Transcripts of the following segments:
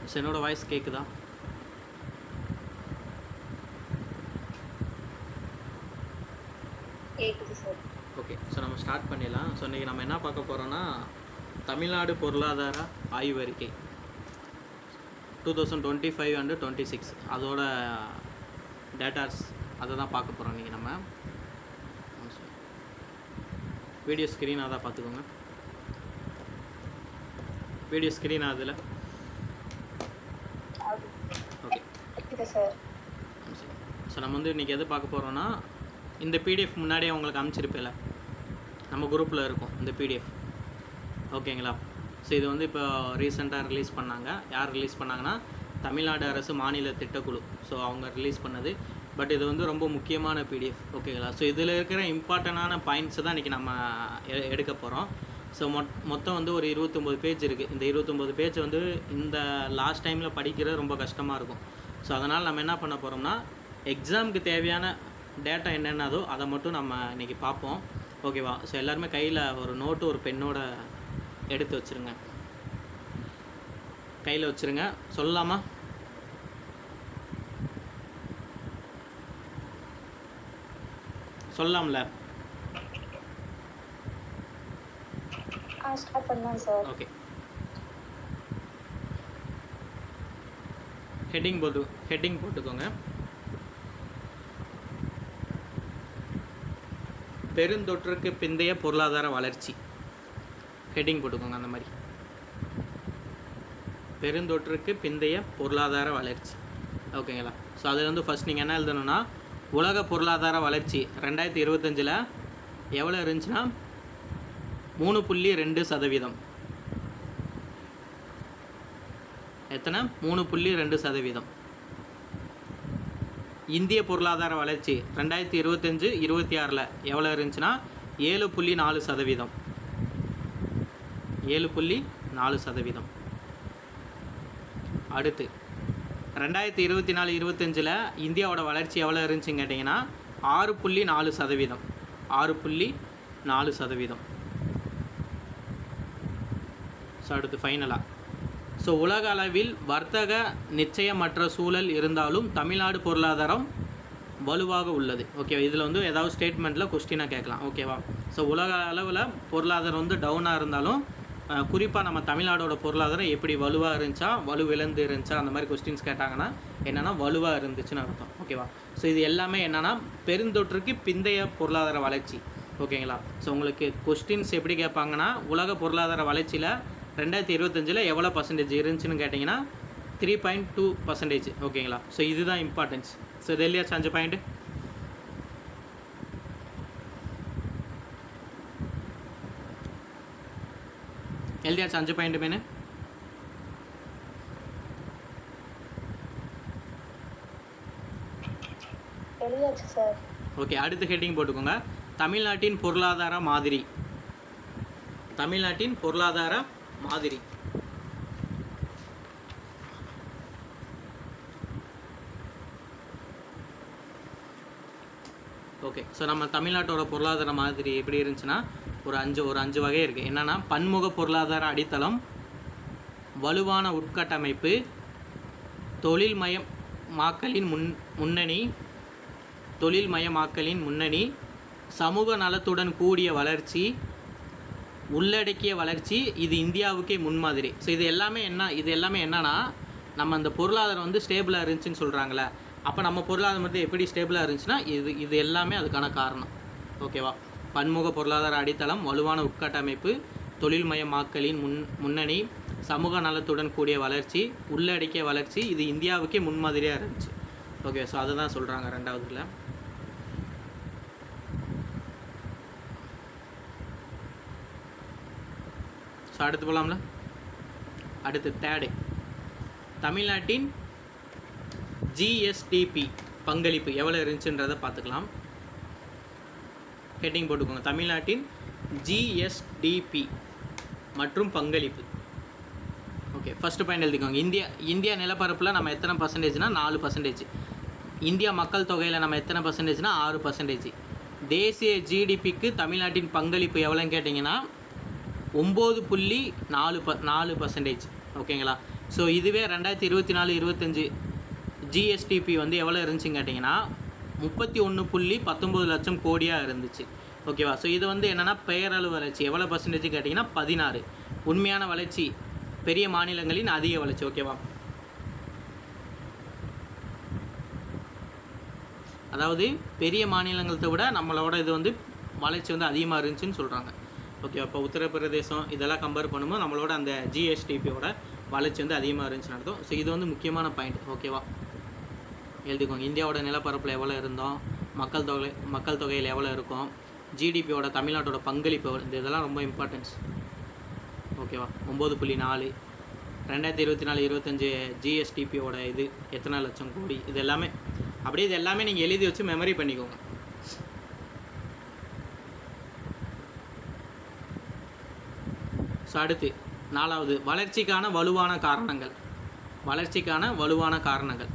So என்னோடய voice கேட்குதா? கேக்குது சார். ஓகே, ஸோ நம்ம ஸ்டார்ட் பண்ணிடலாம். ஸோ இன்றைக்கி நம்ம என்ன பார்க்க போகிறோன்னா, தமிழ்நாடு பொருளாதார ஆய்வறிக்கை 2025 அண்டு 26 அதோட டேட்டாஸ் அதை தான் பார்க்க போகிறோம் இன்றைக்கி நம்ம. வீடியோ ஸ்க்ரீனாக தான் பார்த்துக்கோங்க. வீடியோ ஸ்க்ரீன் ஆகுதுல? Okay sir. ஸோ நம்ம வந்து இன்றைக்கி எது பார்க்க போகிறோன்னா, இந்த பிடிஎஃப் முன்னாடியே உங்களுக்கு அனுப்பிச்சிருப்பேல, நம்ம குரூப்பில் இருக்கும் இந்த பிடிஎஃப். ஓகேங்களா? ஸோ இது வந்து இப்போ ரீசெண்டாக ரிலீஸ் பண்ணாங்க. யார் ரிலீஸ் பண்ணாங்கன்னா, தமிழ்நாடு அரசு மாநில திட்டக்குழு. ஸோ அவங்க ரிலீஸ் பண்ணது. பட் இது வந்து ரொம்ப முக்கியமான பிடிஎஃப். ஓகேங்களா? ஸோ இதில் இருக்கிற இம்பார்ட்டண்டான பாயிண்ட்ஸை தான் இன்றைக்கி நம்ம எடுக்க போகிறோம். ஸோ மொத்தம் வந்து ஒரு 29 பேஜ் இருக்குது. இந்த 29 பேஜ் வந்து இந்த லாஸ்ட் டைமில் படிக்கிறது ரொம்ப கஷ்டமாக இருக்கும். ஸோ அதனால் நம்ம என்ன பண்ண போகிறோம்னா, எக்ஸாமுக்கு தேவையான டேட்டா என்னென்னதோ அதை மட்டும் நம்ம இன்றைக்கி பார்ப்போம். ஓகேவா? ஸோ எல்லாருமே கையில் ஒரு நோட்டு ஒரு பெண்ணோட எடுத்து வச்சுருங்க. கையில் வச்சுருங்க. சொல்லலாமா? சொல்லலாம்ல? ஸ்டார்ட் பண்ணலாம் சார். ஓகே, ஹெட்டிங் போட்டுக்கோங்க. பெருந்தொற்றுக்கு பிந்தைய பொருளாதார வளர்ச்சி ஹெட்டிங் போட்டுக்கோங்க. அந்த மாதிரி பெருந்தொற்றுக்கு பிந்தைய பொருளாதார வளர்ச்சி. ஓகேங்களா? ஸோ அதில் வந்து ஃபஸ்ட் நீங்கள் என்ன எழுதணும்னா, உலக பொருளாதார வளர்ச்சி 2025 எவ்வளோ இருந்துச்சுன்னா 3.2%. எத்தனை? 3.2%. இந்திய பொருளாதார வளர்ச்சி 2025-26 எவ்வளோ இருந்துச்சுன்னா 7.4%. 7.4%. அடுத்து 2024-25 இந்தியாவோட வளர்ச்சி எவ்வளோ இருந்துச்சுன்னு கேட்டிங்கன்னா 6.4%. 6.4%. ஸோ அடுத்து ஃபைனலாக, ஸோ உலக அளவில் வர்த்தக நிச்சயமற்ற சூழல் இருந்தாலும் தமிழ்நாடு பொருளாதாரம் வலுவாக உள்ளது. ஓகேவா? இதில் வந்து ஏதாவது ஸ்டேட்மெண்ட்டில் கொஸ்டினாக கேட்கலாம். ஓகேவா? ஸோ உலக அளவில் பொருளாதாரம் வந்து டவுனாக இருந்தாலும் குறிப்பாக நம்ம தமிழ்நாடோட பொருளாதாரம் எப்படி வலுவாக இருந்துச்சா, வலுவிழந்து இருந்துச்சா, அந்த மாதிரி கொஸ்டின்ஸ் கேட்டாங்கன்னா என்னென்னா வலுவாக இருந்துச்சுன்னு அர்த்தம். ஓகேவா? ஸோ இது எல்லாமே என்னென்னா பெருந்தொற்றுக்கு பிந்தைய பொருளாதார வளர்ச்சி. ஓகேங்களா? ஸோ உங்களுக்கு கொஸ்டின்ஸ் எப்படி கேட்பாங்கன்னா, உலக பொருளாதார வளர்ச்சியில் 2025 எவ்வளோ பர்சன்டேஜ் இருந்துச்சுன்னு கேட்டிங்கன்னா 3.2%. ஓகேங்களா? ஸோ இதுதான் இம்பார்ட்டன்ஸ். ஸோ இது இல்லையாச்சும் 5 பாயிண்ட். எழுதியாச்சு 5 பாயிண்ட் மேனு. எழுதியாச்சு சார். ஓகே, அடுத்த ஹெட்டிங் போட்டுக்கோங்க. தமிழ்நாட்டின் பொருளாதார மாதிரி. தமிழ்நாட்டின் பொருளாதார மாதிரி. ஓகே, ஸோ நம்ம தமிழ்நாட்டோட பொருளாதார மாதிரி எப்படி இருந்துச்சுன்னா ஒரு அஞ்சு வகை இருக்குது. என்னென்னா, பன்முக பொருளாதார அடித்தளம், வலுவான உட்கட்டமைப்பு, தொழில்மயமாக்கலின் முன்னணி, சமூக நலத்துடன் கூடிய வளர்ச்சி, உள்ளடக்கிய வளர்ச்சி, இது இந்தியாவுக்கே முன்மாதிரி. ஸோ இது எல்லாமே என்னன்னா, நம்ம அந்த பொருளாதாரம் வந்து ஸ்டேபிளாக இருந்துச்சுன்னு சொல்கிறாங்களே, அப்போ நம்ம பொருளாதாரம் வந்து எப்படி ஸ்டேபிளாக இருந்துச்சுன்னா இது எல்லாமே அதுக்கான காரணம். ஓகேவா? பன்முக பொருளாதார அடித்தளம், வலுவான உட்கட்டமைப்பு, தொழில்மயமாக்கலின் முன்னணி, சமூக நலத்துடன் கூடிய வளர்ச்சி, உள்ளடக்கிய வளர்ச்சி, இது இந்தியாவுக்கே முன்மாதிரியாக இருந்துச்சு. ஓகே, ஸோ அதை தான் சொல்கிறாங்க ரெண்டாவதுல. ஸோ அடுத்து போகலாம்ல. அடுத்து தேர்டு, தமிழ்நாட்டின் ஜிஎஸ்டிபி பங்களிப்பு எவ்வளோ இருந்துச்சுன்றதை பார்த்துக்கலாம். ஹெட்டிங் போட்டுக்கோங்க. தமிழ்நாட்டின் ஜிஎஸ்டிபி மற்றும் பங்களிப்பு. ஓகே, ஃபஸ்ட்டு பாயிண்ட் எழுதிக்கோங்க. இந்தியா நிலப்பரப்பில் நம்ம எத்தனை பர்சன்டேஜ்னா 4%. இந்தியா மக்கள் தொகையில் நம்ம எத்தனை பர்சன்டேஜ்னா 6%. தேசிய ஜிடிபிக்கு தமிழ்நாட்டின் பங்களிப்பு எவ்வளோன்னு கேட்டிங்கன்னா 9.4%. ஓகேங்களா. ஸோ இதுவே 2024-25 ஜிஎஸ்டிபி வந்து எவ்வளோ இருந்துச்சுன்னு கேட்டிங்கன்னா 31.19 லட்சம் கோடியாக இருந்துச்சு. ஓகேவா. ஸோ இது வந்து என்னென்னா பெயரளவு வளர்ச்சி எவ்வளோ பர்சன்டேஜ் கேட்டிங்கன்னா 16. உண்மையான வளர்ச்சி பெரிய மாநிலங்களின் அதிக வளர்ச்சி. ஓகேவா. அதாவது பெரிய மாநிலங்களை விட நம்மளோட இது வந்து வளர்ச்சி வந்து அதிகமாக இருந்துச்சுன்னு சொல்கிறாங்க. ஓகேவா. இப்போ உத்தரப்பிரதேசம் இதெல்லாம் கம்பேர் பண்ணும்போது நம்மளோட அந்த ஜிஎஸ்டிபியோட வளர்ச்சி வந்து அதிகமாக இருந்துச்சுன்னு அர்த்தம். ஸோ இது வந்து முக்கியமான பாயிண்ட். ஓகேவா. எழுதிக்கோங்க. இந்தியாவோட நிலப்பரப்பில் எவ்வளோ இருந்தோம், மக்கள் தொகையில் எவ்வளோ இருக்கும், ஜிடிபியோட தமிழ்நாட்டோட பங்களிப்பு இதெல்லாம் ரொம்ப இம்பார்ட்டன்ஸ். ஓகேவா. 9.4. 2024-25 ஜிஎஸ்டிபியோட இது எத்தனை லட்சம் கோடி, இது எல்லாமே அப்படியே இது எல்லாமே நீங்கள் எழுதி வச்சு மெமரி பண்ணிக்கோங்க. ஸோ அடுத்து 4வது வளர்ச்சிக்கான வலுவான காரணங்கள்.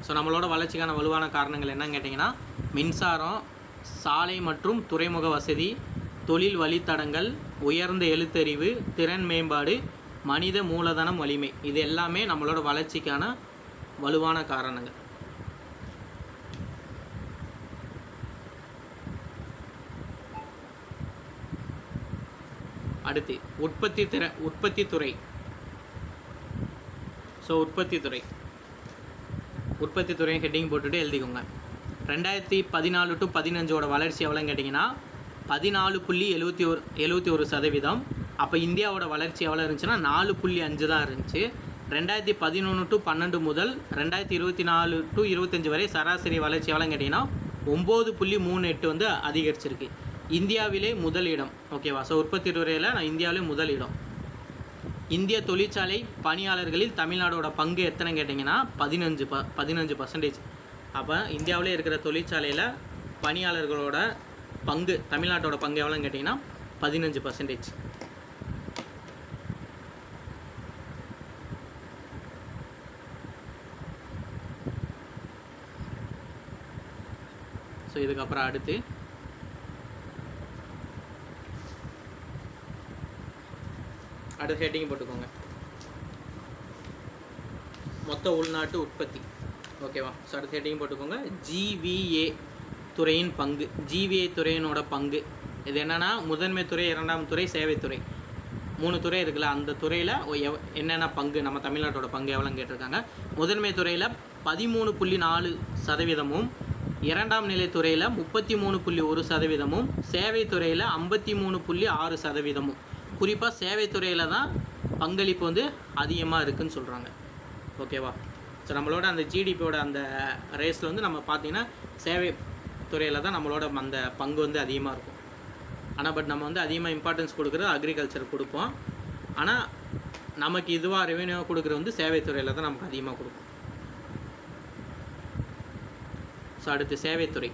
ஸோ நம்மளோட வளர்ச்சிக்கான வலுவான காரணங்கள் என்னன்னு கேட்டிங்கன்னா மின்சாரம், சாலை மற்றும் துறைமுக வசதி, தொழில் வழித்தடங்கள், உயர்ந்த எழுத்தறிவு, திறன் மேம்பாடு, மனித மூலதனம் வலிமை. இது எல்லாமே நம்மளோட வளர்ச்சிக்கான வலுவான காரணங்கள். அடுத்து உற்பத்தித்துறை. ஸோ உற்பத்தித்துறை ஹெட்டிங் போட்டுட்டு எழுதிக்கோங்க. 2014-15 வளர்ச்சி எவ்வளோன்னு கேட்டிங்கன்னா 14.71%. அப்போ இந்தியாவோட வளர்ச்சி எவ்வளோ இருந்துச்சுன்னா 4.5 தான் இருந்துச்சு. 2011-12 முதல் 2024-25 வரை சராசரி வளர்ச்சி எவ்வளோன்னு கேட்டிங்கன்னா 9.38 வந்து அதிகரிச்சிருக்கு. இந்தியாவிலே முதலிடம். ஓகேவா. ஸோ உற்பத்தி துறையில் இந்தியாவிலே முதலிடம். இந்திய தொழிற்சாலை பணியாளர்களில் தமிழ்நாடோட பங்கு எத்தனை கேட்டிங்கன்னா 15%. அப்போ இந்தியாவிலே இருக்கிற தொழிற்சாலையில் பணியாளர்களோட பங்கு தமிழ்நாட்டோட பங்கு எவ்வளோன்னு கேட்டிங்கன்னா 15%. ஸோ இதுக்கப்புறம் அடுத்து ஹெட்டிங் போட்டுக்கோங்க. மொத்த உள்நாட்டு உற்பத்தி. ஓகேவா. ஸோ அடுத்த ஹெட்டிங் போட்டுக்கோங்க. ஜிவிஏ துறையின் பங்கு. ஜிவிஏ துறையினோட பங்கு இது என்னென்னா முதன்மை துறை, இரண்டாம் துறை, சேவைத்துறை, 3 துறை இருக்குல்ல. அந்த துறையில் என்னென்ன பங்கு நம்ம தமிழ்நாட்டோட பங்கு எவ்வளோன்னு கேட்டிருக்காங்க. முதன்மை துறையில் 13.4%, இரண்டாம் நிலை துறையில் 33.1%, சேவைத்துறையில் 53.6%. குறிப்பாக சேவைத்துறையில் தான் பங்களிப்பு வந்து அதிகமாக இருக்குதுன்னு சொல்கிறாங்க. ஓகேவா. ஸோ நம்மளோட அந்த ஜிடிபியோட அந்த ரேஸில் வந்து நம்ம பார்த்திங்கன்னா சேவை துறையில் தான் நம்மளோட அந்த பங்கு வந்து அதிகமாக இருக்கும். ஆனால் பட் நம்ம வந்து அதிகமாக இம்பார்ட்டன்ஸ் கொடுக்குறது அக்ரிகல்ச்சர் கொடுப்போம். ஆனால் நமக்கு இதுவாக ரெவென்யூ கொடுக்குறது வந்து சேவைத்துறையில் தான் நமக்கு அதிகமாக கொடுக்கும். ஸோ அடுத்து சேவைத்துறை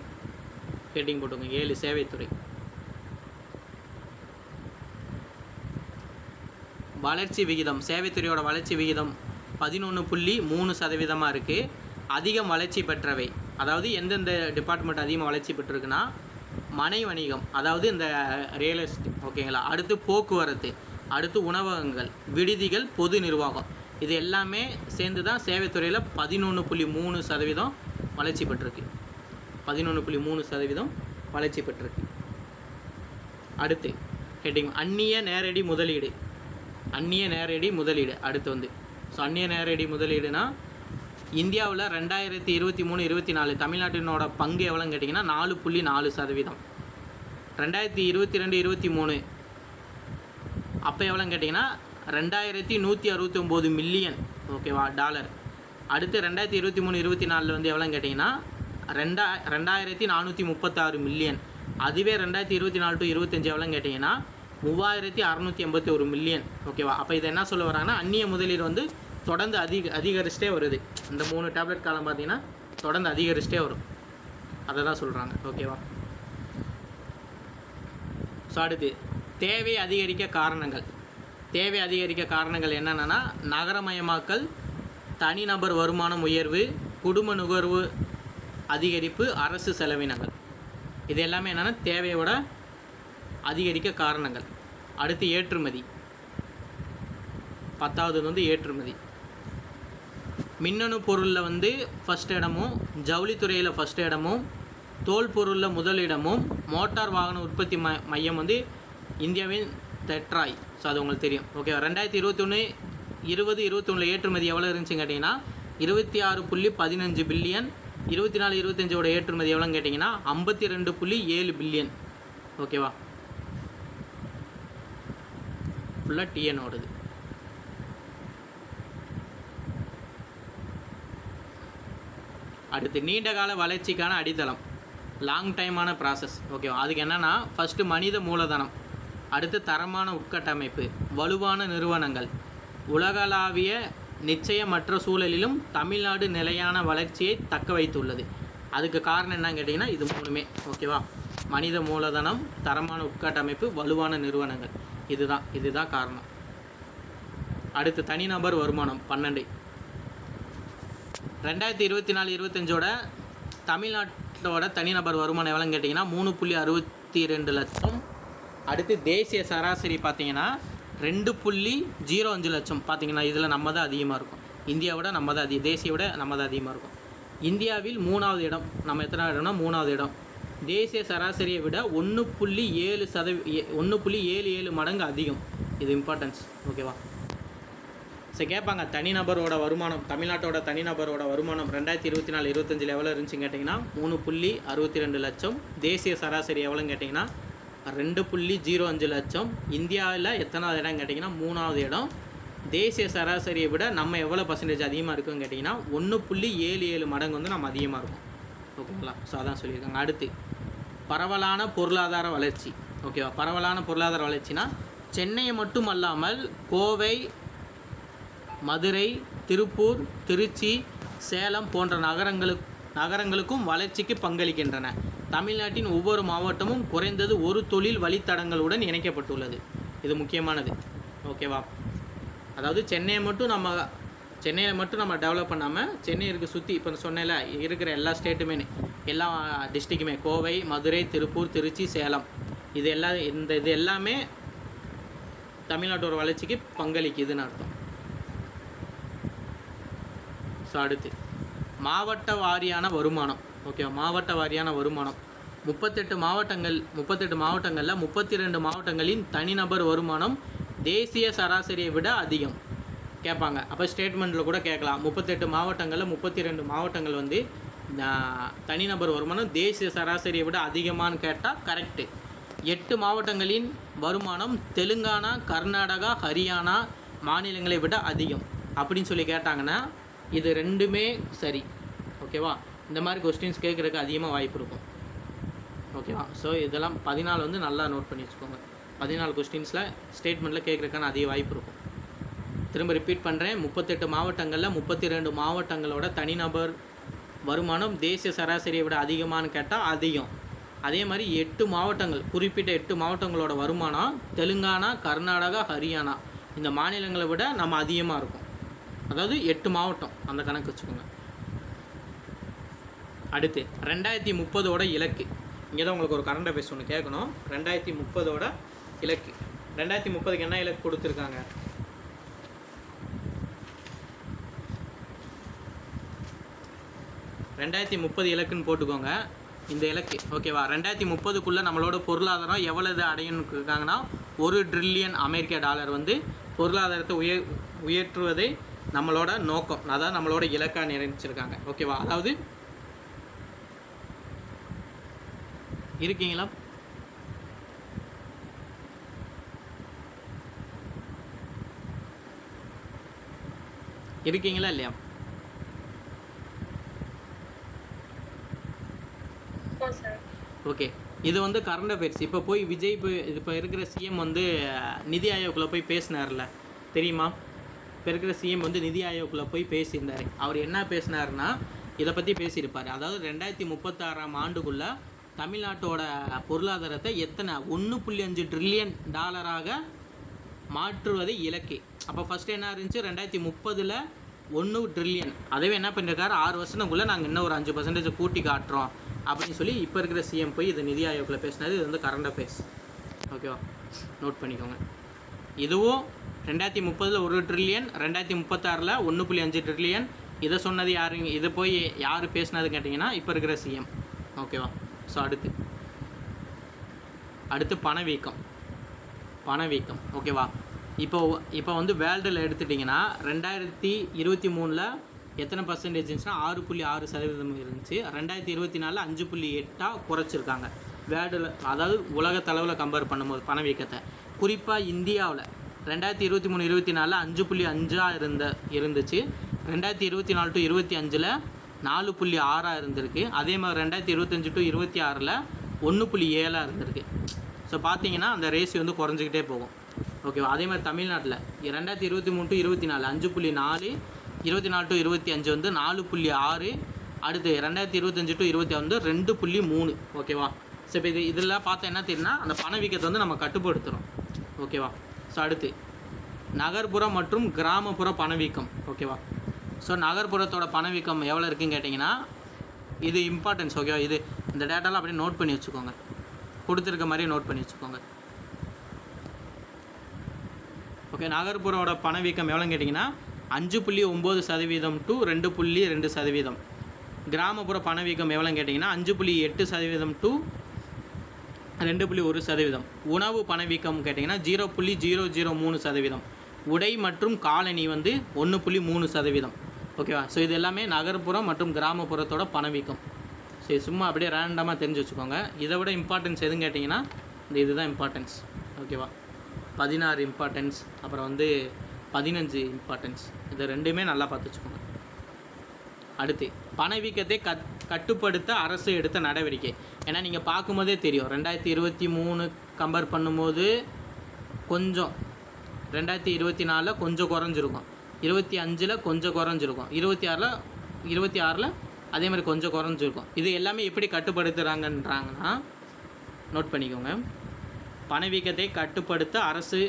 ஹெட்டிங் போட்டுங்க. 7 சேவைத்துறை. வளர்ச்சி விகிதம். சேவைத்துறையோட வளர்ச்சி விகிதம் 11.3% இருக்குது. அதிகம் வளர்ச்சி பெற்றவை, அதாவது எந்தெந்த டிபார்ட்மெண்ட் அதிகமாக வளர்ச்சி பெற்றிருக்குன்னா மனை வணிகம், அதாவது இந்த ரியல் எஸ்டேட். ஓகேங்களா. அடுத்து போக்குவரத்து, அடுத்து உணவகங்கள், விடுதிகள், பொது நிர்வாகம். இது எல்லாமே சேர்ந்து தான் சேவைத்துறையில் 11.3% வளர்ச்சி பெற்றிருக்கு. 11.3% வளர்ச்சி பெற்றிருக்கு. அடுத்து ஹெட்டிங் அந்நிய நேரடி முதலீடு. அடுத்து வந்து ஸோ அந்நிய நேரடி முதலீடுனா இந்தியாவில் 2023-24 தமிழ்நாட்டினோட பங்கு எவ்வளோன்னு கேட்டிங்கன்னா 4.4%. 2022-23 அப்போ எவ்வளோன்னு கேட்டிங்கன்னா 2169 மில்லியன். ஓகேவா. டாலர். அடுத்து 2023-24 வந்து எவ்வளோன்னு கேட்டிங்கன்னா 2436 மில்லியன். அதுவே 2024-25 எவ்வளோன்னு கேட்டிங்கன்னா 3681 மில்லியன். ஓகேவா. அப்போ இதை என்ன சொல்ல வராங்கன்னா அந்நிய முதலீடு வந்து தொடர்ந்து அதிகரிச்சிட்டே வருது. இந்த 3 டேப்லெட் காலம் பார்த்தீங்கன்னா தொடர்ந்து அதிகரிச்சிட்டே வரும். அதை தான் சொல்கிறாங்க. ஓகேவா. ஸோ அடுத்து தேவை அதிகரிக்க காரணங்கள் என்னென்னா நகரமயமாக்கல், தனிநபர் வருமானம் உயர்வு, குடும்ப நுகர்வு அதிகரிப்பு, அரசு செலவினங்கள். இது எல்லாமே என்னென்னா தேவையோட அதிகரிக்க காரணங்கள். அடுத்து ஏற்றுமதி. 10வது வந்து ஏற்றுமதி. மின்னணு பொருளில் வந்து ஃபஸ்ட் இடமும், ஜவுளித்துறையில் ஃபஸ்ட் இடமும், தோல் பொருளில் முதல் இடமும், மோட்டார் வாகன உற்பத்தி மையம் வந்து இந்தியாவின் டெட்ராய். ஸோ அது உங்களுக்கு தெரியும். ஓகே, 2021 ஏற்றுமதி எவ்வளோ இருந்துச்சுன்னு கேட்டிங்கன்னா 26.15 பில்லியன். 24-25 ஏற்றுமதி எவ்வளோன்னு கேட்டிங்கன்னா 52.7 பில்லியன். ஓகேவா, ஃபுல்லாக டிஎன் ஓடுது. அடுத்து நீண்டகால வளர்ச்சிக்கான அடித்தளம், லாங் டைமான ப்ராசஸ். ஓகேவா, அதுக்கு என்னென்னா ஃபஸ்ட்டு மனித மூலதனம், அடுத்து தரமான உட்கட்டமைப்பு, வலுவான நிறுவனங்கள். உலகளாவிய நிச்சயமற்ற சூழலிலும் தமிழ்நாடு நிலையான வளர்ச்சியை தக்க வைத்துள்ளது. அதுக்கு காரணம் என்னன்னு கேட்டிங்கன்னா இது மூணுமே. ஓகேவா, மனித மூலதனம், தரமான உட்கட்டமைப்பு, வலுவான நிறுவனங்கள். இதுதான் காரணம். அடுத்து தனிநபர் வருமானம் 12. 2024-25 தமிழ்நாட்டோட தனிநபர் வருமானம் எவ்வளோன்னு கேட்டிங்கன்னா 3.62 லட்சம். அடுத்து தேசிய சராசரி பார்த்தீங்கன்னா 2.05 லட்சம். பார்த்தீங்கன்னா இதில் நம்ம தான் அதிகமாக இருக்கும். இந்தியாவோட நம்ம தான் தேசிய விட நம்ம தான் அதிகமாக இருக்கும். இந்தியாவில் 3வது இடம். நம்ம எத்தனை இடம்னா 3வது இடம். தேசிய சராசரியை விட 1.77 மடங்கு அதிகம். இது இம்பார்ட்டன்ஸ். ஓகேவா, சரி கேட்பாங்க தனிநபரோட வருமானம், தமிழ்நாட்டோட தனிநபரோட வருமானம் 2024-25 எவ்வளோ இருந்துச்சுன்னு கேட்டிங்கன்னா 3.62 லட்சம். தேசிய சராசரி எவ்வளோன்னு கேட்டிங்கன்னா 2.05 லட்சம். இந்தியாவில் எத்தனாவது இடம் கேட்டிங்கன்னா 3வது இடம். தேசிய சராசரியை விட நம்ம எவ்வளோ பர்சன்டேஜ் அதிகமாக இருக்குன்னு கேட்டிங்கன்னா 1.77 மடங்கு வந்து நம்ம அதிகமாக இருக்கும். ஓகேங்களா, ஸோ அதான் சொல்லியிருக்காங்க. அடுத்து பரவலான பொருளாதார வளர்ச்சி. ஓகேவா, பரவலான பொருளாதார வளர்ச்சினா சென்னையை மட்டும் அல்லாமல் கோவை, மதுரை, திருப்பூர், திருச்சி, சேலம் போன்ற நகரங்களுக்கும் வளர்ச்சிக்கு பங்களிக்கின்றன. தமிழ்நாட்டின் ஒவ்வொரு மாவட்டமும் குறைந்தது ஒரு தொழில் வழித்தடங்களுடன் இணைக்கப்பட்டுள்ளது. இது முக்கியமானது. ஓகேவா, அதாவது சென்னையை மட்டும் நம்ம டெவலப் பண்ணாமல் சென்னை சுற்றி இப்போ சொன்னேன்ல இருக்கிற எல்லா ஸ்டேட்டுமே, எல்லா டிஸ்ட்ரிக்குமே, கோவை, மதுரை, திருப்பூர், திருச்சி, சேலம், இது எல்லாமே தமிழ்நாட்டோட வளர்ச்சிக்கு பங்களிக்குதுன்னு அர்த்தம். ஸோ அடுத்து மாவட்ட வாரியான வருமானம். ஓகேவா, மாவட்ட வாரியான வருமானம் 38 மாவட்டங்களில் 32 மாவட்டங்களின் தனிநபர் வருமானம் தேசிய சராசரியை விட அதிகம். கேட்பாங்க, அப்போ ஸ்டேட்மெண்ட்டில் கூட கேட்கலாம். 38 மாவட்டங்களில் 32 மாவட்டங்கள் வந்து தனிநபர் வருமானம் தேசிய சராசரியை விட அதிகமானு கேட்டால் கரெக்டு. 8 மாவட்டங்களின் வருமானம் தெலுங்கானா, கர்நாடகா, ஹரியானா மாநிலங்களை விட அதிகம் அப்படின்னு சொல்லி கேட்டாங்கன்னா இது ரெண்டுமே சரி. ஓகேவா, இந்த மாதிரி கொஸ்டின்ஸ் கேட்குறதுக்கு அதிகமாக வாய்ப்பு இருக்கும். ஓகேவா, ஸோ இதெல்லாம் 14 வந்து நல்லா நோட் பண்ணி வச்சுக்கோங்க. 14 கொஸ்டின்ஸில் ஸ்டேட்மெண்ட்டில் கேட்குறதுக்கான அதிக வாய்ப்பு இருக்கும். திரும்ப ரிப்பீட் பண்ணுறேன், 38 மாவட்டங்களில் 32 மாவட்டங்களோட தனிநபர் வருமானம் தேசிய சராசரியை விட அதிகமானு கேட்டால் அதிகம். அதே மாதிரி 8 மாவட்டங்கள், குறிப்பிட்ட 8 மாவட்டங்களோட வருமானம் தெலுங்கானா, கர்நாடகா, ஹரியானா இந்த மாநிலங்களை விட நம்ம அதிகமாக இருக்கும். அதாவது 8 மாவட்டம், அந்த கணக்கு வச்சுக்கோங்க. அடுத்து 2030 இலக்கு. இங்கே தான் உங்களுக்கு ஒரு கரண்ட் அஃபேர்ஸ் ஒன்று கேட்கணும். 2030 இலக்கு. 2030 என்ன இலக்கு கொடுத்துருக்காங்க? இலக்குன்னு போட்டுக்கோங்க இந்த இலக்கு. ஓகேவா, 2030 நம்மளோட பொருளாதாரம் எவ்வளவு அடையணும்னு இருக்காங்கன்னா $1 ட்ரில்லியன் அமெரிக்க டாலர் வந்து பொருளாதாரத்தை உயர்த்துவதே நம்மளோட நோக்கம். அதான் நம்மளோட இலக்காக நிர்ணயிச்சிருக்காங்க. ஓகேவா, அதாவது இருக்கீங்களா? இருக்கீங்களா இல்லையா? ஓகே, இது வந்து கரண்ட் அஃபேர்ஸ். இப்போ போய் விஜய் இப்போ இருக்கிற சிஎம் வந்து நிதி ஆயோக்கில் போய் பேசினார்ல, தெரியுமா? இப்போ இருக்கிற சிஎம் வந்து நிதி ஆயோக்கில் போய் பேசியிருந்தார். அவர் என்ன பேசினார்னா இதை பற்றி பேசியிருப்பார். அதாவது 2036 ஆண்டுக்குள்ளே தமிழ்நாட்டோட பொருளாதாரத்தை 1.5 ட்ரில்லியன் டாலராக மாற்றுவதை இலக்கு. அப்போ ஃபஸ்ட்டு என்ன இருந்துச்சு, 2030 1 ட்ரில்லியன். அதுவே என்ன பண்ணியிருக்காரு, 6 வருஷத்துக்குள்ளே நாங்கள் இன்னும் ஒரு 5% கூட்டி காட்டுறோம் அப்படின்னு சொல்லி இப்போ இருக்கிற சிஎம் போய் இது நிதி ஆயோக்கில் பேசினார். இது வந்து கரண்ட் அஃபேர்ஸ். ஓகேவா, நோட் பண்ணிக்கோங்க. இதுவும் 2030 1 ட்ரில்லியன், 2036 1.5 ட்ரில்லியன், இதை சொன்னது யாரு, இதை போய் யார் பேசுனது கேட்டிங்கன்னா இப்போ இருக்கிற சிஎம். ஓகேவா. ஸோ அடுத்து பணவீக்கம். ஓகேவா. இப்போ வந்து வேர்ல்டில் எடுத்துட்டிங்கன்னா 2023 எத்தனை பர்சன்டேஜ் இருந்துச்சுன்னா 6.6% இருந்துச்சு. 2024 5.8 குறைச்சிருக்காங்க வேர்ல்டில், அதாவது உலகத்தளவில் கம்பேர் பண்ணும்போது பணவீக்கத்தை. குறிப்பாக இந்தியாவில் 2023-24 5.5 இருந்துச்சு. 2024 to 25 4.6 இருந்திருக்கு. அதே மாதிரி 2025 to 26 1.7 இருந்திருக்கு. ஸோ பார்த்தீங்கன்னா அந்த ரேஷியோ வந்து குறைஞ்சிக்கிட்டே போகும். ஓகேவா. அதே மாதிரி தமிழ்நாட்டில் 2023 to 24 5.4, 24 to 25 வந்து 4.6, அடுத்து 2025 to 26 வந்து 2.3. ஓகேவா. ஸோ இப்போ இதெல்லாம் பார்த்தா என்ன தெரியும்னா அந்த பணவீக்கத்தை வந்து நம்ம கட்டுப்படுத்துகிறோம். ஓகேவா. ஸோ அடுத்து நகர்ப்புற மற்றும் கிராமப்புற பணவீக்கம். ஓகேவா. ஸோ நகர்ப்புறத்தோட பணவீக்கம் எவ்வளோ இருக்குதுன்னு கேட்டிங்கன்னா இது இம்பார்ட்டன்ஸ். ஓகேவா. இந்த டேட்டாலாம் அப்படியே நோட் பண்ணி வச்சுக்கோங்க, கொடுத்துருக்க மாதிரி நோட் பண்ணி வச்சுக்கோங்க. ஓகே. நகர்ப்புறோட பணவீக்கம் எவ்வளோன்னு கேட்டிங்கன்னா 5.9% to 2.2%. கிராமப்புற பணவீக்கம் எவ்வளோன்னு கேட்டிங்கன்னா 5.8% to 2.1%. உணவு பணவீக்கம் கேட்டிங்கன்னா 0.003%. உடை மற்றும் காலணி வந்து 1.3%. ஓகேவா. ஸோ இது எல்லாமே நகர்ப்புறம் மற்றும் கிராமப்புறத்தோட பணவீக்கம். சரி, சும்மா அப்படியே ரேண்டமாக தெரிஞ்சு வச்சுக்கோங்க. இதை விட இம்பார்ட்டன்ஸ் எதுன்னு கேட்டிங்கன்னா இதுதான் இம்பார்ட்டன்ஸ். ஓகேவா. 16 இம்பார்ட்டன்ஸ், அப்புறம் வந்து 15 இம்பார்ட்டன்ஸ். இது ரெண்டுமே நல்லா பார்த்து வச்சுக்கோங்க. அடுத்து பணவீக்கத்தை கட்டுப்படுத்த அரசு எடுத்த நடவடிக்கை. ஏன்னா நீங்கள் பார்க்கும்போதே தெரியும் 2023 கம்பேர் பண்ணும்போது கொஞ்சம் 2024 கொஞ்சம் குறைஞ்சிருக்கும், 25 கொஞ்சம் குறைஞ்சிருக்கும், 26 அதே மாதிரி கொஞ்சம் குறைஞ்சிருக்கும். இது எல்லாமே எப்படி கட்டுப்படுத்துகிறாங்கன்றாங்கன்னா நோட் பண்ணிக்கோங்க. பணவீக்கத்தை கட்டுப்படுத்த அரசு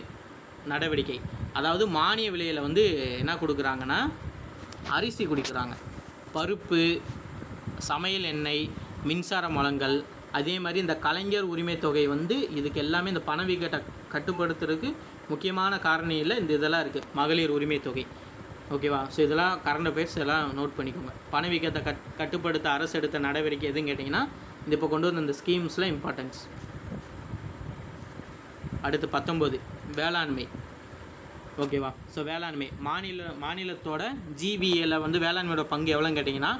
நடவடிக்கை, அதாவது மானிய விலையில் வந்து என்ன கொடுக்குறாங்கன்னா அரிசி கொடுக்குறாங்க, பருப்பு, சமையல் எண்ணெய், மின்சாரம் வழங்கல், அதே மாதிரி இந்த கலைஞர் உரிமை தொகை வந்து இதுக்கு எல்லாமே இந்த பணவீக்கத்தை கட்டுப்படுத்துறதுக்கு முக்கியமான காரணம் இல்லை. இதெல்லாம் இருக்குது, மகளிர் உரிமை தொகை. ஓகேவா. ஸோ இதெல்லாம் கரண்ட் அஃபேர்ஸ் எல்லாம் நோட் பண்ணிக்கோங்க. பணவீக்கத்தை கட்டுப்படுத்த அரசு எடுத்த நடவடிக்கை எதுன்னு கேட்டிங்கன்னா இந்த இப்போ கொண்டு வந்த இந்த ஸ்கீம்ஸில் இம்பார்ட்டன்ஸ். அடுத்து 19 வேளாண்மை. ஓகேவா. ஸோ வேளாண்மை மாநிலத்தோட ஜிபிஏல வந்து வேளாண்மையோட பங்கு எவ்வளோன்னு கேட்டிங்கன்னா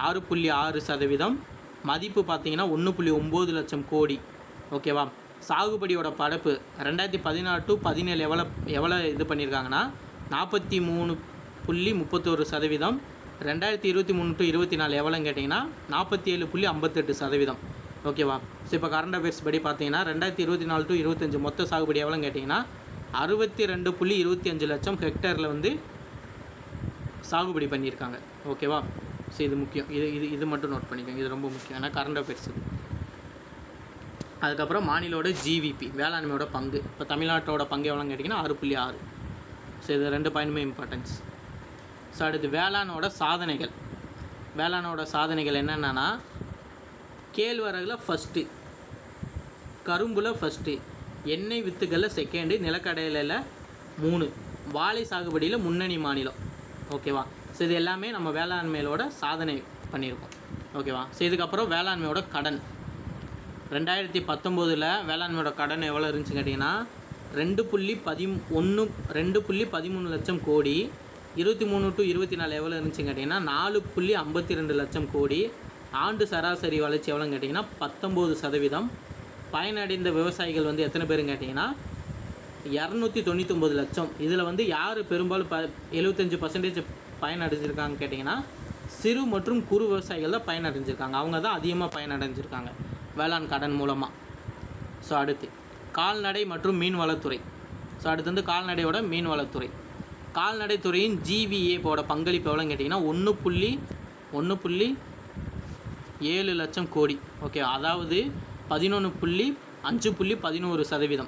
6.6%. மதிப்பு பார்த்தீங்கன்னா 1.9 லட்சம் கோடி. ஓகேவா. சாகுபடியோட பரப்பு 2014 to 17 எவ்வளோ இது பண்ணியிருக்காங்கன்னா 43.31%. 2023 to 24 எவ்வளோன்னு கேட்டிங்கன்னா 47.58%. ஓகேவா. ஸோ இப்போ கரண்ட் அஃபேர்ஸ் படி பார்த்தீங்கன்னா 2024 to 25 மொத்த சாகுபடி எவ்வளோன்னு கேட்டிங்கன்னா 62.25 லட்சம் ஹெக்டேரில் வந்து சாகுபடி பண்ணியிருக்காங்க. ஓகேவா. ஸோ இது முக்கியம், இது மட்டும் நோட் பண்ணிக்கோங்க, இது ரொம்ப முக்கியம், ஏன்னா கரண்ட் அஃபேர்ஸ். அதுக்கப்புறம் மாநிலோட ஜிவிபி வேளாண்மையோட பங்கு. இப்போ தமிழ்நாட்டோட பங்கு எவ்வளோன்னு கேட்டிங்கன்னா 6.6. ஸோ இது 2 பாயிண்ட்டுமே இம்பார்ட்டன்ஸ். ஸோ அடுத்து வேளாணோட சாதனைகள் என்னென்னா கேழ்வரகுல ஃபஸ்ட்டு, கரும்பில் ஃபஸ்ட்டு, எண்ணெய் வித்துக்களில் செகண்டு, நிலக்கடலையில் 3, வாழை சாகுபடியில் முன்னணி மாநிலம். ஓகேவா. ஸோ இது எல்லாமே நம்ம வேளாண்மையோட சாதனை பண்ணியிருக்கோம். ஓகேவா. ஸோ இதுக்கப்புறம் வேளாண்மையோட கடன். 2019 வேளாண்மையோட கடன் எவ்வளோ இருந்துச்சு கேட்டிங்கன்னா 2.13 லட்சம் கோடி. 23 to 24 எவ்வளோ இருந்துச்சு கேட்டிங்கன்னா 4.52 லட்சம் கோடி. ஆண்டு சராசரி வளர்ச்சி எவ்வளோன்னு கேட்டிங்கன்னா 19%. பயனடைந்த விவசாயிகள் வந்து எத்தனை பேருன்னு கேட்டிங்கன்னா 299 லட்சம். இதில் வந்து யார் பெரும்பாலும் 75% பயனடைஞ்சிருக்காங்கன்னு கேட்டிங்கன்னா சிறு மற்றும் குறு விவசாயிகள் தான் பயனடைஞ்சிருக்காங்க. அவங்க தான் அதிகமாக பயனடைஞ்சிருக்காங்க வேளாண் கடன் மூலமாக. ஸோ அடுத்து கால்நடை மற்றும் மீன்வளத்துறை. ஸோ அடுத்து வந்து கால்நடையோட மீன்வளத்துறை. கால்நடைத்துறையின் ஜிவிஏவோட பங்களிப்பு எவ்வளோன்னு கேட்டிங்கன்னா 1.7 லட்சம் கோடி. ஓகே, அதாவது 5.11%.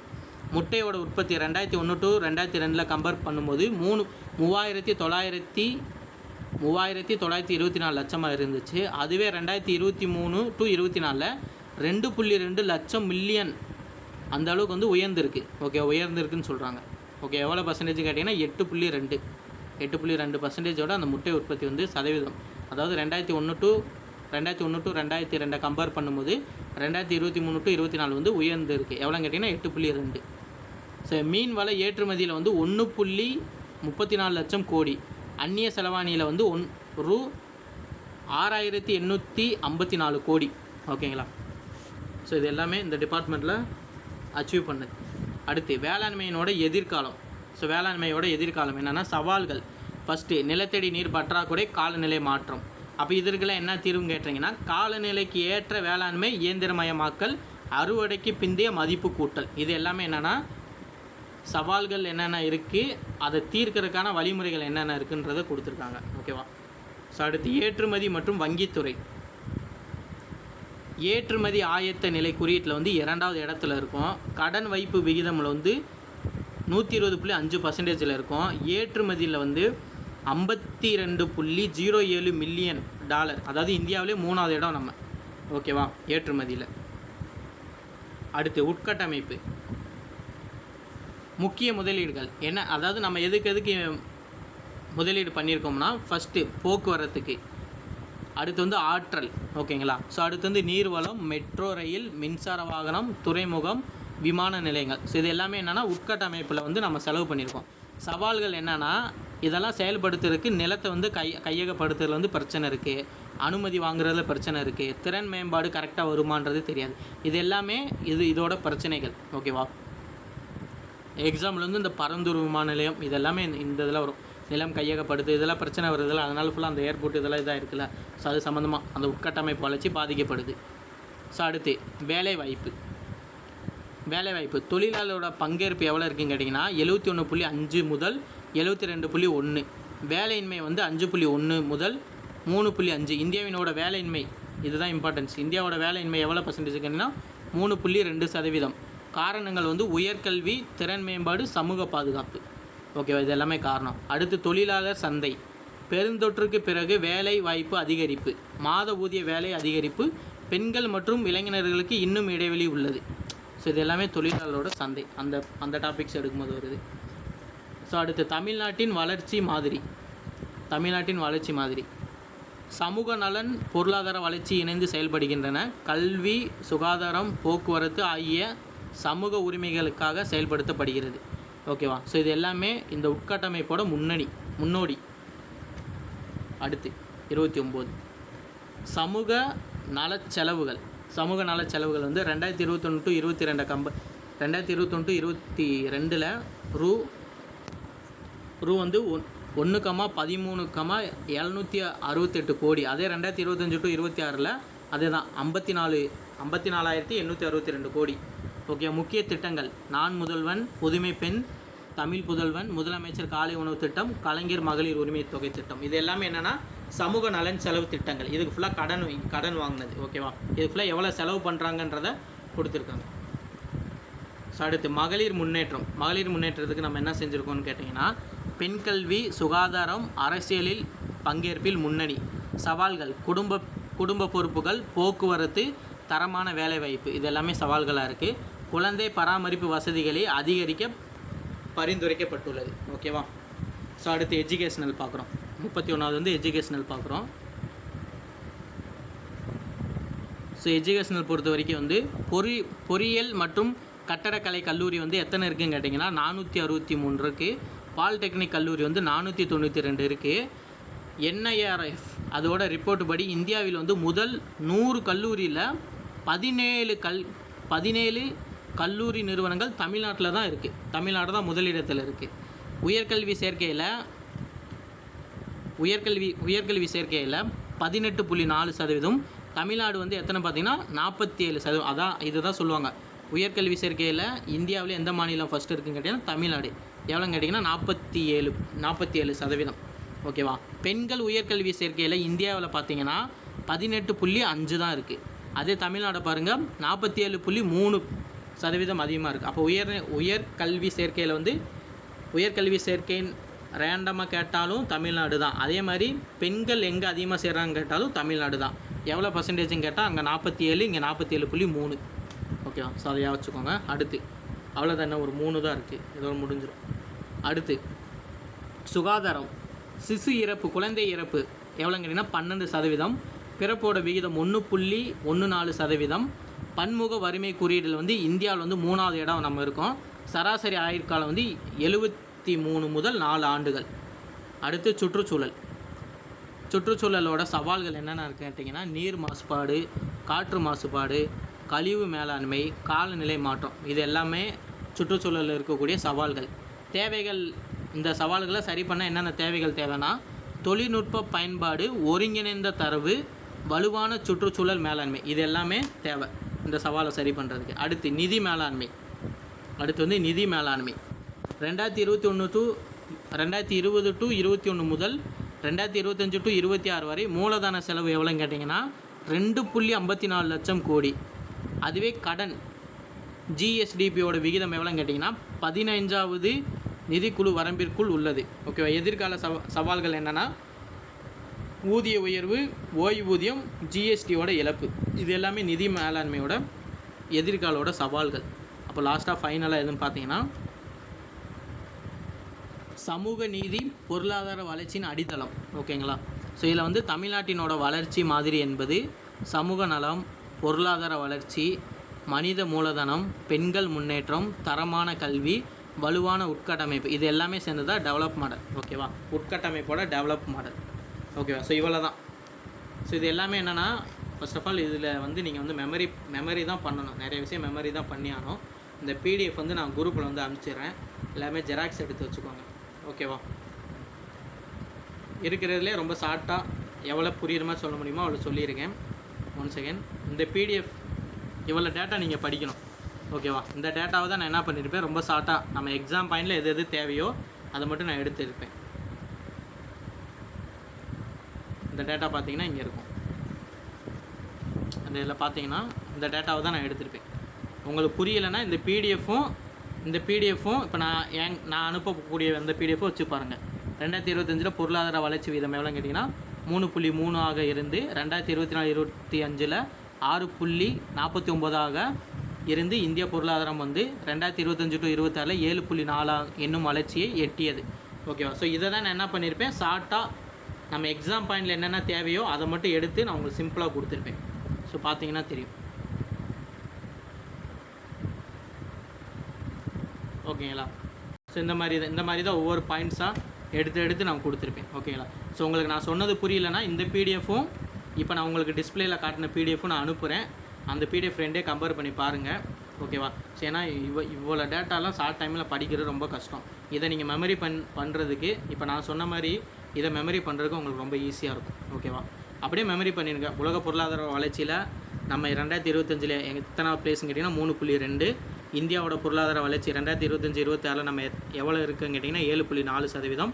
முட்டையோட உற்பத்தி 2001 to 2002 கம்பேர் பண்ணும்போது 3,924 லட்சமாக இருந்துச்சு. அதுவே 2023 to 24 2.2 லட்சம் மில்லியன் அந்த அளவுக்கு வந்து உயர்ந்திருக்கு. ஓகே, உயர்ந்திருக்குன்னு சொல்கிறாங்க. ஓகே, எவ்வளோ பர்சன்டேஜ் கேட்டிங்கன்னா 8.2. 8.2% அந்த முட்டை உற்பத்தி வந்து சதவீதம். அதாவது 2001 to 2002 கம்பேர் பண்ணும்போது 2023 to 24 வந்து உயர்ந்திருக்கு. எவ்வளோன்னு கேட்டிங்கன்னா 8.2. ஸோ மீன் வள ஏற்றுமதியில் வந்து 1.34 லட்சம் கோடி, அந்நிய செலவாணியில் வந்து ரூ 6,854 கோடி. ஓகேங்களா? ஸோ இது எல்லாமே இந்த டிபார்ட்மெண்ட்டில் அச்சீவ் பண்ணுது. அடுத்து வேளாண்மையினோட எதிர்காலம். ஸோ வேளாண்மையோட எதிர்காலம் என்னென்னா சவால்கள். ஃபஸ்ட்டு நிலத்தடி நீர் பற்றாக்குறை, காலநிலை மாற்றம். அப்போ இதற்கெல்லாம் என்ன தீர்வுன்னு கேட்டிங்கன்னா காலநிலைக்கு ஏற்ற வேளாண்மை, இயந்திரமயமாக்கல், அறுவடைக்கு பிந்தைய மதிப்பு கூட்டல். இது எல்லாமே என்னென்னா சவால்கள் என்னென்ன இருக்குது, அதை தீர்க்கறதுக்கான வழிமுறைகள் என்னென்ன இருக்குன்றதை கொடுத்துருக்காங்க. ஓகேவா? ஸோ அடுத்து ஏற்றுமதி மற்றும் வங்கித்துறை. ஏற்றுமதி ஆயத்த நிலை குறியீட்டில் வந்து 2வது இடத்துல இருக்கும். கடன் வைப்பு விகிதமில் வந்து 120.5% இருக்கும். ஏற்றுமதியில் வந்து $52.07 மில்லியன், அதாவது இந்தியாவிலே 3வது இடம் நம்ம. ஓகேவா? ஏற்றுமதியில். அடுத்து உட்கட்டமைப்பு. முக்கிய முதலீடுகள் என்ன, அதாவது நம்ம எதுக்கு முதலீடு பண்ணியிருக்கோம்னா ஃபஸ்ட்டு போக்குவரத்துக்கு, அடுத்து வந்து ஆற்றல். ஓகேங்களா? ஸோ அடுத்து வந்து நீர்வளம், மெட்ரோ ரயில், மின்சார வாகனம், துறைமுகம், விமான நிலையங்கள். ஸோ இது எல்லாமே என்னென்னா உட்கட்டமைப்பில் வந்து நம்ம செலவு பண்ணியிருக்கோம். சவால்கள் என்னென்னா இதெல்லாம் செயல்படுத்துறதுக்கு நிலத்தை வந்து கையகப்படுத்துறதுல வந்து பிரச்சனை இருக்குது, அனுமதி வாங்குறதுல பிரச்சனை இருக்குது, திறன் மேம்பாடு கரெக்டாக வருமானது தெரியாது. இது எல்லாமே இதோட பிரச்சனைகள். ஓகேவா? எக்ஸாம்பிள் வந்து இந்த பரந்தூர் விமான நிலையம் இதெல்லாமே இந்த இதில் வரும். நிலம் கையகப்படுத்து இதெல்லாம் பிரச்சனை வருதில்ல, அதனால ஃபுல்லாக அந்த ஏர்போர்ட் இதெல்லாம் இதாக இருக்குல்ல. ஸோ அது சம்மந்தமாக அந்த உட்கட்டமைப்பு வளர்ச்சி பாதிக்கப்படுது. ஸோ அடுத்து வேலைவாய்ப்பு. தொழிலாளரோட பங்கேற்பு எவ்வளோ இருக்குன்னு கேட்டிங்கன்னா 71.5 முதல் 72.1. வேலையின்மை வந்து 5.1 முதல் 3.5. இந்தியாவினோட வேலையின்மை, இதுதான் இம்பார்ட்டன்ஸ். இந்தியாவோட வேலையின்மை எவ்வளோ பர்சன்டேஜ் கேட்டிங்கன்னா 3.2%. காரணங்கள் வந்து உயர்கல்வி, திறன் மேம்பாடு, சமூக பாதுகாப்பு. ஓகேவா? இது எல்லாமே காரணம். அடுத்து தொழிலாளர் சந்தை. பெருந்தொற்றுக்கு பிறகு வேலை வாய்ப்பு அதிகரிப்பு, மாத ஊதிய வேலை அதிகரிப்பு, பெண்கள் மற்றும் இளைஞர்களுக்கு இன்னும் இடைவெளி உள்ளது. ஸோ இது எல்லாமே தொழிலாளரோட சந்தை அந்த டாபிக்ஸ் எடுக்கும்போது வருது. ஸோ அடுத்து தமிழ்நாட்டின் வளர்ச்சி மாதிரி. சமூக நலன், பொருளாதார வளர்ச்சி இணைந்து செயல்படுகின்றன. கல்வி, சுகாதாரம், போக்குவரத்து ஆகிய சமூக உரிமைகளுக்காக செயல்படுத்தப்படுகிறது. ஓகேவா? ஸோ இது எல்லாமே இந்த உட்கட்டமைப்போட முன்னோடி. அடுத்து 29 சமூக நலச் செலவுகள். வந்து 2021-22 ரூ வந்து 1,13,768 கோடி. அதே 2025-26 அதே தான் 54,862 கோடி. ஓகே. முக்கிய திட்டங்கள்: நான் முதல்வன், புதுமை பெண், தமிழ் புதல்வன், முதலமைச்சர் காலை உணவு திட்டம், கலைஞர் மகளிர் உரிமை தொகை திட்டம். இது எல்லாமே என்னென்னா சமூக நலன் செலவு திட்டங்கள். இதுக்கு ஃபுல்லாக கடன் வாங்கினது. ஓகேவா? இது ஃபுல்லாக எவ்வளோ செலவு பண்ணுறாங்கன்றதை கொடுத்துருக்காங்க. ஸோ அடுத்து மகளிர் முன்னேற்றத்துக்கு நம்ம என்ன செஞ்சுருக்கோம்னு கேட்டிங்கன்னா பெண் கல்வி, சுகாதாரம், அரசியலில் பங்கேற்பில் முன்னணி. சவால்கள்: குடும்ப பொறுப்புகள், போக்குவரத்து, தரமான வேலைவாய்ப்பு. இது எல்லாமே சவால்களாக இருக்குது. குழந்தை பராமரிப்பு வசதிகளை அதிகரிக்க பரிந்துரைக்கப்பட்டுள்ளது. ஓகேவா? ஸோ அடுத்து எஜுகேஷனல் பார்க்குறோம். 31வது வந்து எஜுகேஷனல் பார்க்குறோம். ஸோ எஜுகேஷனல் பொறுத்த வரைக்கும் வந்து பொறியியல் மற்றும் கட்டடக்கலை கல்லூரி வந்து எத்தனை இருக்குதுன்னு கேட்டிங்கன்னா 463 இருக்குது. பாலிடெக்னிக் கல்லூரி வந்து 492 இருக்குது. NIRF அதோட ரிப்போர்ட் படி இந்தியாவில் வந்து முதல் 100 கல்லூரியில் 17 கல்லூரி நிறுவனங்கள் தமிழ்நாட்டில் தான் இருக்குது. தமிழ்நாடு தான் முதலிடத்தில் இருக்குது. உயர்கல்வி சேர்க்கையில் 18.4%. தமிழ்நாடு வந்து எத்தனை பார்த்தீங்கன்னா 47%. அதான் இதுதான் சொல்லுவாங்க. உயர்கல்வி சேர்க்கையில் இந்தியாவில் எந்த மாநிலம் ஃபஸ்ட்டு இருக்குன்னு கேட்டிங்கன்னா தமிழ்நாடு. எவ்வளோன்னு கேட்டிங்கன்னா 47%. ஓகேவா? பெண்கள் உயர்கல்வி சேர்க்கையில் இந்தியாவில் பார்த்தீங்கன்னா 18.5 தான் இருக்குது. அதே தமிழ்நாடு பாருங்கள் 47.3% அதிகமாக இருக்குது. அப்போ உயர்கல்வி சேர்க்கையில் வந்து உயர்கல்வி சேர்க்கையின் ரேண்டமாக கேட்டாலும் தமிழ்நாடு தான். அதே மாதிரி பெண்கள் எங்கே அதிகமாக சேர்றாங்க கேட்டாலும் தமிழ்நாடு தான். எவ்வளோ பர்சன்டேஜ்னு கேட்டால் அங்கே 47, இங்கே 47.3. ஓகேவா? ஸோ அதை வச்சுக்கோங்க. அடுத்து அவ்வளோதான், என்ன ஒரு 3 தான் இருக்குது, இதோட முடிஞ்சிடும். அடுத்து சுகாதாரம். சிசு இறப்பு, குழந்தை இறப்பு எவ்வளோன்னு கேட்டிங்கன்னா 12%. பிறப்போட விகிதம் 1.14%. பன்முக வறுமை குறியீடில் வந்து இந்தியாவில் வந்து 3வது இடம் நம்ம இருக்கோம். சராசரி ஆயுட்காலம் வந்து 73 முதல் 4 ஆண்டுகள். அடுத்து சுற்றுச்சூழல். சுற்றுச்சூழலோட சவால்கள் என்னென்ன இருக்குன்னு கேட்டிங்கன்னா, நீர் மாசுபாடு, காற்று மாசுபாடு, கழிவு மேலாண்மை, காலநிலை மாற்றம், இது எல்லாமே சுற்றுச்சூழலில் இருக்கக்கூடிய சவால்கள். தேவைகள், இந்த சவால்களை சரி பண்ண என்னென்ன தேவைகள் தேவைன்னா, தொழில்நுட்ப பயன்பாடு, ஒருங்கிணைந்த தரவு, வலுவான சுற்றுச்சூழல் மேலாண்மை, இது எல்லாமே தேவை இந்த சவாலை சரி பண்ணுறதுக்கு. அடுத்து நிதி மேலாண்மை. அடுத்து வந்து நிதி மேலாண்மை 2020 to 21 முதல் 2025 to 26 வரை மூலதன செலவு எவ்வளோன்னு கேட்டிங்கன்னா 2.54 லட்சம் கோடி. அதுவே கடன் ஜிஎஸ்டிபியோட விகிதம் எவ்வளோன்னு கேட்டிங்கன்னா 15வது நிதிக்குழு வரம்பிற்குள் உள்ளது. ஓகேவா. எதிர்கால சவால்கள் என்னென்னா, ஊதிய உயர்வு, ஓய்வூதியம், ஜிஎஸ்டியோட இழப்பு, இது எல்லாமே நிதி மேலாண்மையோட எதிர்காலோட சவால்கள். அப்போ லாஸ்ட்டாக ஃபைனலாக எதுன்னு பார்த்தீங்கன்னா, சமூக நீதி பொருளாதார வளர்ச்சியின் அடித்தளம். ஓகேங்களா. ஸோ இதில் வந்து தமிழ்நாட்டினோட வளர்ச்சி மாதிரி என்பது சமூக நலம், பொருளாதார வளர்ச்சி, மனித மூலதனம், பெண்கள் முன்னேற்றம், தரமான கல்வி, வலுவான உட்கட்டமைப்பு, இது எல்லாமே சேர்ந்ததா டெவலப் மாடல். ஓகேவா. உட்கட்டமைப்போட டெவலப் மாடல். ஓகேவா. ஸோ இவ்வளோ தான். ஸோ இது எல்லாமே என்னென்னா, ஃபர்ஸ்ட் ஆஃப் ஆல் இதில் வந்து நீங்கள் வந்து மெமரி தான் பண்ணணும். நிறைய விஷயம் மெமரி தான் பண்ணி ஆகணும். இந்த பிடிஎஃப் வந்து நான் குரூப்பில் வந்து அனுப்பிச்சிடுறேன். எல்லாமே ஜெராக்ஸ் எடுத்து வச்சுக்கோங்க. ஓகேவா. இருக்கிறதுலே ரொம்ப ஷார்ட்டாக எவ்வளோ புரியுற மாதிரி சொல்ல முடியுமோ அவ்வளோ சொல்லியிருக்கேன். One second. இந்த பிடிஎஃப் இவ்வளோ டேட்டா நீங்கள் படிக்கணும். ஓகேவா. இந்த டேட்டாவை தான் நான் என்ன பண்ணியிருப்பேன், ரொம்ப ஷார்ட்டாக நம்ம எக்ஸாம் பாயிண்டில் எது தேவையோ அதை மட்டும் நான் எடுத்துருப்பேன். இந்த டேட்டா பார்த்தீங்கன்னா இங்கே இருக்கும். அந்த இதில் பார்த்தீங்கன்னா இந்த டேட்டாவை தான் நான் எடுத்திருப்பேன். உங்களுக்கு புரியலைன்னா இந்த பிடிஎஃப்பும் இப்போ நான் அனுப்பக்கூடிய அந்த பிடிஎஃப்பும் வச்சு பாருங்கள். 2025 பொருளாதார வளர்ச்சி வீதம் எவ்வளோன்னு கேட்டிங்கன்னா 3.3 ஆக இருந்து 2024-25 6.49 இருந்து இந்திய பொருளாதாரம் வந்து 2025 to 26 7.4 என்னும் வளர்ச்சியை எட்டியது. ஓகேவா. ஸோ இதை தான் நான் என்ன பண்ணியிருப்பேன், ஷார்ட்டாக நம்ம எக்ஸாம் பாயிண்டில் என்னென்ன தேவையோ அதை மட்டும் எடுத்து நான் உங்களுக்கு சிம்பிளாக கொடுத்துருப்பேன். ஸோ பார்த்தீங்கன்னா தெரியும். ஓகேங்களா. ஸோ இந்த மாதிரி தான் ஒவ்வொரு பாயிண்ட்ஸாக எடுத்து நான் கொடுத்துருப்பேன். ஓகேங்களா. ஸோ உங்களுக்கு நான் சொன்னது புரியலன்னா இந்த பிடிஎஃப்பும் இப்போ நான் உங்களுக்கு டிஸ்பிளேயில் காட்டின பிடிஎஃப்பும் நான் அனுப்புகிறேன். அந்த பிடிஎஃப் ரெண்டே கம்பேர் பண்ணி பாருங்கள். ஓகேவா. ஸோ ஏன்னா இவ்வளோ டேட்டாலாம் ஷார்ட் டைமில் படிக்கிறது ரொம்ப கஷ்டம். இதை நீங்கள் மெமரி பண்ணுறதுக்கு இப்போ நான் சொன்ன மாதிரி இதை மெமரி பண்ணுறதுக்கு உங்களுக்கு ரொம்ப ஈஸியாக இருக்கும். ஓகேவா. அப்படியே மெமரி பண்ணிடுங்க. உலக பொருளாதார வளர்ச்சியில் நம்ம 2025 எத்தனாவது பிளேஸ்ன்னு கேட்டிங்கன்னா 3.2. இந்தியாவோட பொருளாதார வளர்ச்சி 2025-26 நம்ம எவ்வளோ இருக்குன்னு கேட்டிங்கன்னா 7.4%.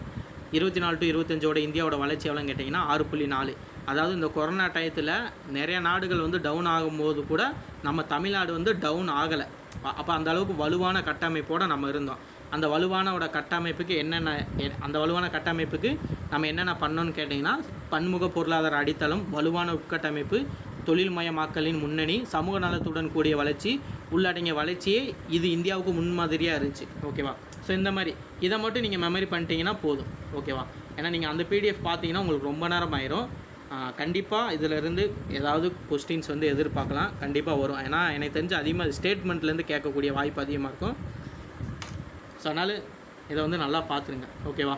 24 to 25 இந்தியாவோட வளர்ச்சி எவ்வளோன்னு கேட்டிங்கன்னா 6.4. அதாவது இந்த கொரோனா டயத்தில் நிறைய நாடுகள் வந்து டவுன் ஆகும்போது கூட நம்ம தமிழ்நாடு வந்து டவுன் ஆகலை. அப்போ அந்த அளவுக்கு வலுவான கட்டமைப்போடு நம்ம இருந்தோம். அந்த வலுவான கட்டமைப்புக்கு நம்ம என்னென்ன பண்ணோன்னு கேட்டிங்கன்னா, பன்முக பொருளாதார அடித்தளம், வலுவான உட்கட்டமைப்பு, தொழில்மயமாக்கலின் முன்னணி, சமூக நலத்துடன் கூடிய வளர்ச்சி உள்ளடங்கிய வளர்ச்சியே இது இந்தியாவுக்கு முன்மாதிரியாக இருந்துச்சு. ஓகேவா. ஸோ இந்த மாதிரி இதை மட்டும் நீங்கள் மெமரி பண்ணிட்டீங்கன்னா போதும். ஓகேவா. ஏன்னா நீங்கள் அந்த பிடிஎஃப் பார்த்தீங்கன்னா உங்களுக்கு ரொம்ப நேரம் ஆயிரும். கண்டிப்பாக இதிலிருந்து ஏதாவது கொஸ்டின்ஸ் வந்து எதிர்பார்க்கலாம். கண்டிப்பாக வரும். ஏன்னா எனக்கு தெரிஞ்சு அதிகமாக ஸ்டேட்மெண்ட்லேருந்து கேட்கக்கூடிய வாய்ப்பு அதிகமாக இருக்கும். ஸோ அதனால் இதை வந்து நல்லா பார்த்துருங்க. ஓகேவா.